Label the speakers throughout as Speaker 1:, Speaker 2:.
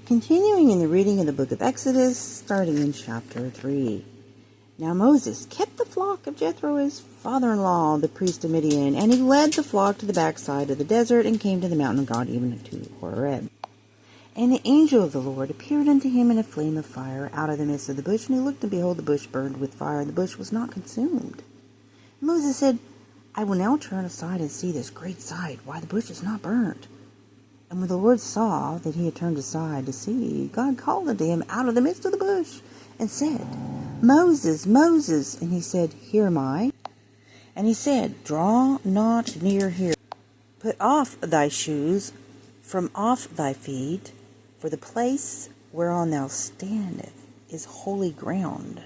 Speaker 1: Continuing in the reading of the book of Exodus, starting in chapter 3. Now Moses kept the flock of Jethro, his father-in-law, the priest of Midian, and he led the flock to the backside of the desert and came to the mountain of God, even to Horeb. And the angel of the Lord appeared unto him in a flame of fire out of the midst of the bush, and he looked, and behold, the bush burned with fire, and the bush was not consumed. And Moses said, I will now turn aside and see this great sight, why the bush is not burned. And when the Lord saw that he had turned aside to see, God called unto him out of the midst of the bush, and said, Moses, Moses. And he said, Here am I. And he said, Draw not near here. Put off thy shoes from off thy feet, for the place whereon thou standest is holy ground.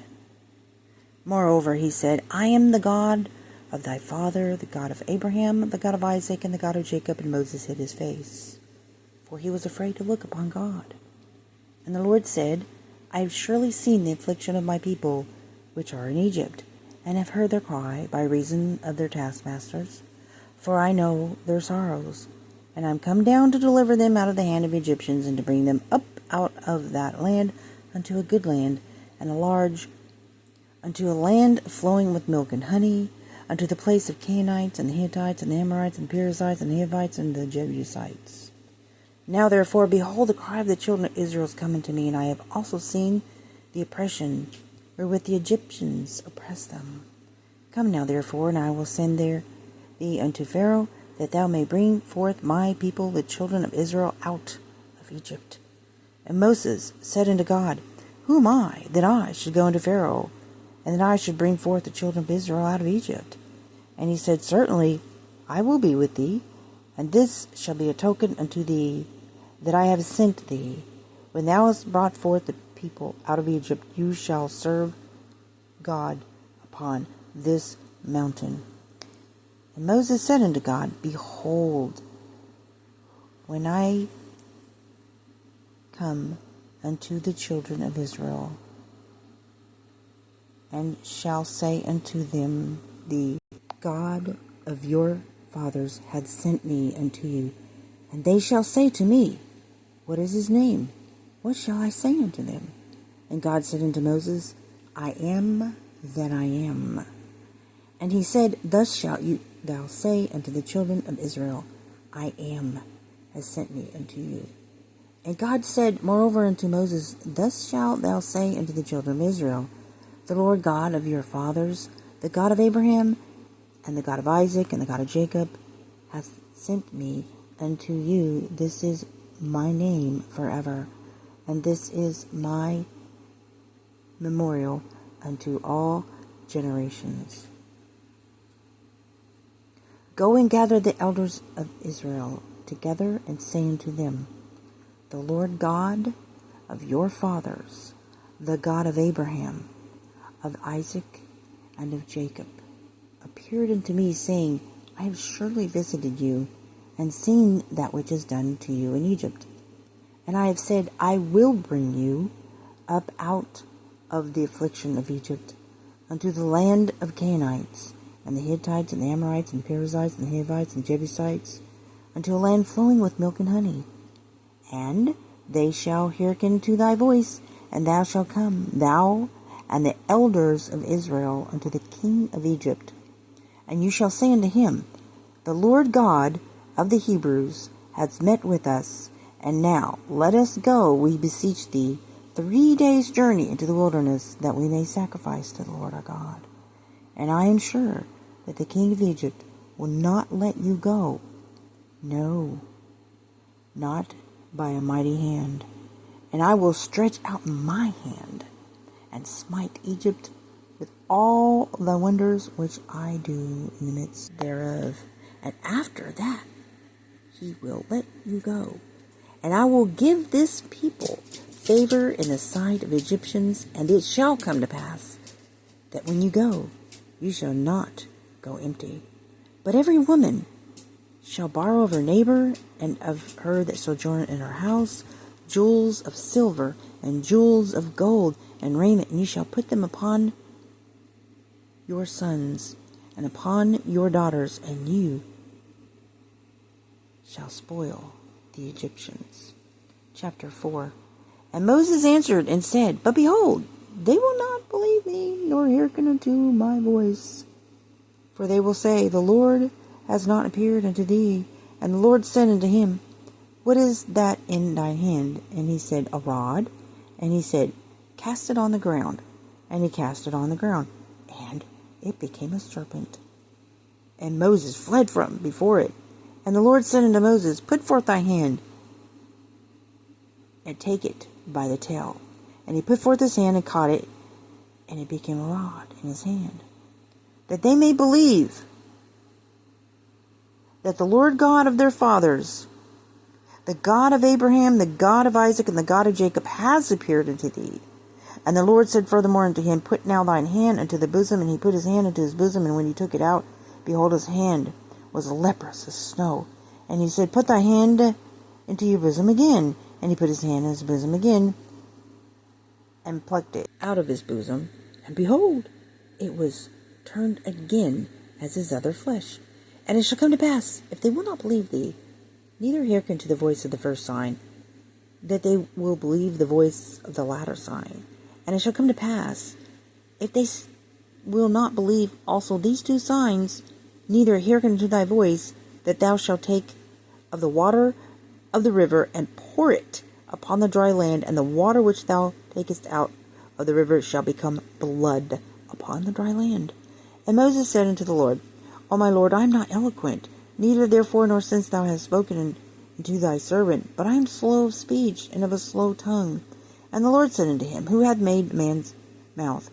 Speaker 1: Moreover, he said, I am the God of thy father, the God of Abraham, the God of Isaac, and the God of Jacob. And Moses hid his face, for he was afraid to look upon God. And the Lord said, I have surely seen the affliction of my people, which are in Egypt, and have heard their cry by reason of their taskmasters. For I know their sorrows, and I am come down to deliver them out of the hand of the Egyptians, and to bring them up out of that land unto a good land, and unto a land flowing with milk and honey, unto the place of Canaanites, and the Hittites, and the Amorites, and the Perizzites, and the Hivites, and the Jebusites. Now therefore, behold, the cry of the children of Israel is come unto me, and I have also seen the oppression wherewith the Egyptians oppress them. Come now therefore, and I will send thee unto Pharaoh, that thou may bring forth my people, the children of Israel, out of Egypt. And Moses said unto God, Who am I, that I should go unto Pharaoh, and that I should bring forth the children of Israel out of Egypt? And he said, Certainly I will be with thee, and this shall be a token unto thee, that I have sent thee. When thou hast brought forth the people out of Egypt, you shall serve God upon this mountain. And Moses said unto God, Behold, when I come unto the children of Israel, and shall say unto them, The God of your fathers hath sent me unto you, and they shall say to me, What is his name? What shall I say unto them? And God said unto Moses, I am that I am. And he said, Thus shalt thou say unto the children of Israel, I am has sent me unto you. And God said moreover unto Moses, Thus shalt thou say unto the children of Israel, The Lord God of your fathers, the God of Abraham, and the God of Isaac, and the God of Jacob, hath sent me unto you. This is my name forever, and this is my memorial unto all generations. Go and gather the elders of Israel together, and say unto them, The Lord God of your fathers, the God of Abraham, of Isaac, and of Jacob, appeared unto me, saying, I have surely visited you, and seen that which is done to you in Egypt. And I have said, I will bring you up out of the affliction of Egypt, unto the land of Canaanites, and the Hittites, and the Amorites, and the Perizzites, and the Hivites, and the Jebusites, unto a land flowing with milk and honey. And they shall hearken to thy voice, and thou shalt come, thou and the elders of Israel, unto the king of Egypt. And you shall say unto him, The Lord God of the Hebrews hath met with us, and now let us go, we beseech thee, 3 days' journey into the wilderness, that we may sacrifice to the Lord our God. And I am sure that the king of Egypt will not let you go, no, not by a mighty hand. And I will stretch out my hand, and smite Egypt with all the wonders which I do in the midst thereof. And after that he will let you go. And I will give this people favor in the sight of Egyptians, and it shall come to pass that when you go, you shall not go empty. But every woman shall borrow of her neighbor, and of her that sojourn in her house, jewels of silver, and jewels of gold, and raiment, and you shall put them upon your sons, and upon your daughters, and you shall spoil the Egyptians. Chapter 4. And Moses answered and said, But behold, they will not believe me, nor hearken unto my voice. For they will say, The Lord has not appeared unto thee. And the Lord said unto him, What is that in thine hand? And he said, A rod. And he said, Cast it on the ground. And he cast it on the ground, and it became a serpent. And Moses fled from before it. And the Lord said unto Moses, Put forth thy hand, and take it by the tail. And he put forth his hand and caught it, and it became a rod in his hand, that they may believe that the Lord God of their fathers, the God of Abraham, the God of Isaac, and the God of Jacob, has appeared unto thee. And the Lord said furthermore unto him, Put now thine hand unto the bosom. And he put his hand into his bosom, and when he took it out, behold, his hand was leprous as snow. And he said, Put thy hand into your bosom again. And he put his hand in his bosom again, and plucked it out of his bosom. And behold, it was turned again as his other flesh. And it shall come to pass, if they will not believe thee, neither hearken to the voice of the first sign, that they will believe the voice of the latter sign. And it shall come to pass, if they will not believe also these two signs, neither hearken to thy voice, that thou shalt take of the water of the river, and pour it upon the dry land, and the water which thou takest out of the river shall become blood upon the dry land. And Moses said unto the Lord, O my Lord, I am not eloquent, neither therefore nor since thou hast spoken unto thy servant, but I am slow of speech, and of a slow tongue. And the Lord said unto him, Who hath made man's mouth?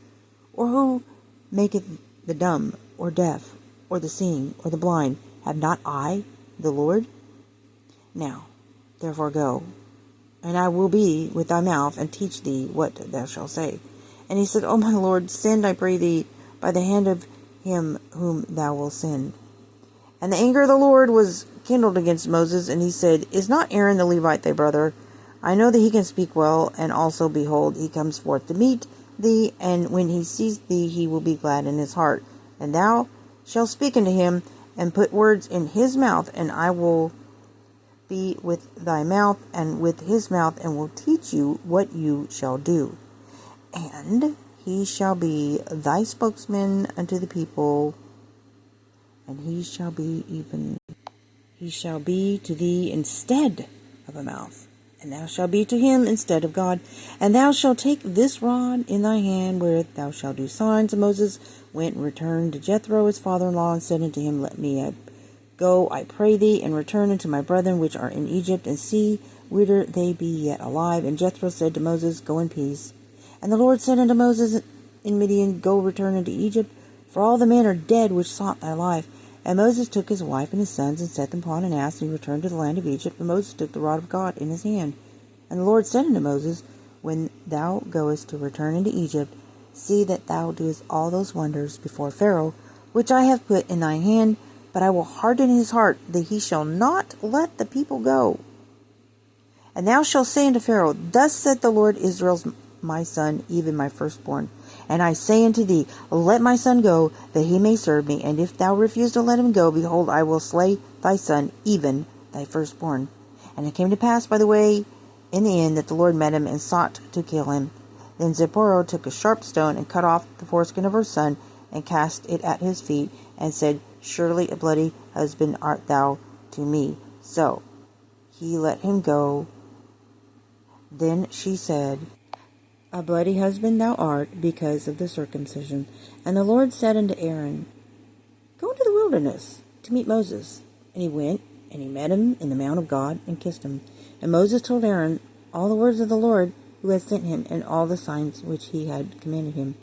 Speaker 1: Or who maketh the dumb, or deaf, or the seeing, or the blind? Have not I, the Lord? Now, therefore go, and I will be with thy mouth, and teach thee what thou shalt say. And he said, O my Lord, send, I pray thee, by the hand of him whom thou wilt send. And the anger of the Lord was kindled against Moses, and he said, Is not Aaron the Levite thy brother? I know that he can speak well, and also, behold, he comes forth to meet thee, and when he sees thee, he will be glad in his heart. And thou shalt speak unto him, and put words in his mouth, and I will be with thy mouth, and with his mouth, and will teach you what you shall do. And he shall be thy spokesman unto the people, and he shall be to thee instead of a mouth, and thou shalt be to him instead of God. And thou shalt take this rod in thy hand, wherewith thou shalt do signs. And Moses went and returned to Jethro his father-in-law, and said unto him, Let me go, I pray thee, and return unto my brethren which are in Egypt, and see whither they be yet alive. And Jethro said to Moses, Go in peace. And the Lord said unto Moses in Midian, Go, return unto Egypt, for all the men are dead which sought thy life. And Moses took his wife and his sons, and set them upon an ass, and he returned to the land of Egypt. And Moses took the rod of God in his hand. And the Lord said unto Moses, When thou goest to return into Egypt, see that thou doest all those wonders before Pharaoh, which I have put in thy hand, but I will harden his heart, that he shall not let the people go. And thou shalt say unto Pharaoh, Thus said the Lord, Israel's my son, even my firstborn. And I say unto thee, Let my son go, that he may serve me. And if thou refuse to let him go, behold, I will slay thy son, even thy firstborn. And it came to pass by the way in the end that the Lord met him, and sought to kill him. Then Zipporah took a sharp stone, and cut off the foreskin of her son, and cast it at his feet, and said, Surely a bloody husband art thou to me. So he let him go. Then she said, A bloody husband thou art, because of the circumcision. And the Lord said unto Aaron, Go into the wilderness to meet Moses. And he went, and he met him in the mount of God, and kissed him. And Moses told Aaron all the words of the Lord, who had sent him, and all the signs which he had commanded him.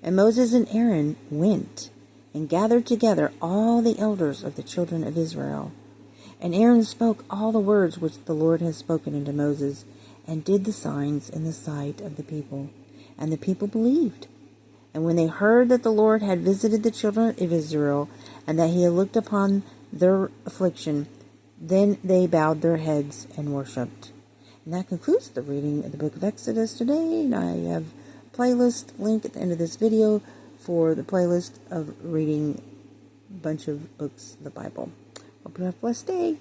Speaker 1: And Moses and Aaron went, and gathered together all the elders of the children of Israel. And Aaron spoke all the words which the Lord had spoken unto Moses, and did the signs in the sight of the people. And the people believed. And when they heard that the Lord had visited the children of Israel, and that he had looked upon their affliction, then they bowed their heads and worshipped. And that concludes the reading of the book of Exodus today. And I have a playlist link at the end of this video for the playlist of reading a bunch of books of the Bible. Hope you have a blessed day.